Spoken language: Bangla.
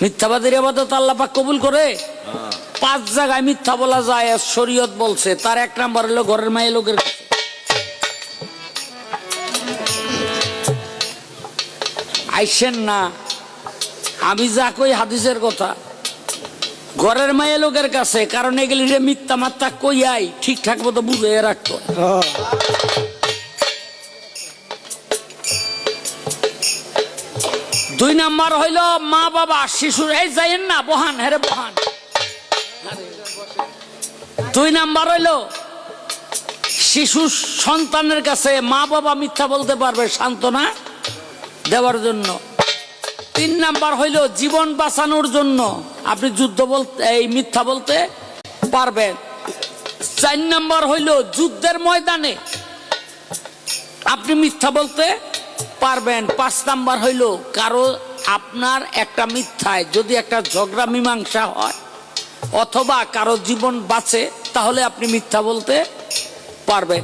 মিথ্যাবাদীর ইবাদত আল্লাহ পাক কবুল করে? 5 জায়গায় মিথ্যা বলা যায় শরীয়ত বলছে। তার 1 নাম্বার হলো ঘরের মায়ের লোকের কাছে। আইসেন না, আমি যা কই হাদিসের কথা। ঘরের মায়ের লোকের কাছে, কারণ এগুলি মিথ্যা মাত্রা কইয়াই ঠিকঠাক মতো বুঝে রাখতো। 2 নাম্বার হইল মা বাবা শিশুর, এই যাইয়েন না, বহান হেরে বহান। 2 নাম্বার হইল শিশু সন্তানের কাছে মা বাবা মিথ্যা বলতে পারবে সান্ত্বনা দেওয়ার জন্য। 3 নাম্বার হইল জীবন বাঁচানোর জন্য আপনি যুদ্ধ বলতে, এই মিথ্যা বলতে পারবেন। 4 নাম্বার হইল যুদ্ধের ময়দানে আপনি মিথ্যা বলতে পারবেন। 5 নাম্বার হইল কারো আপনার একটা মিথ্যায় যদি একটা ঝগড়া মীমাংসা হয় অথবা কারো জীবন বাঁচে, তাহলে আপনি মিথ্যা বলতে পারবেন।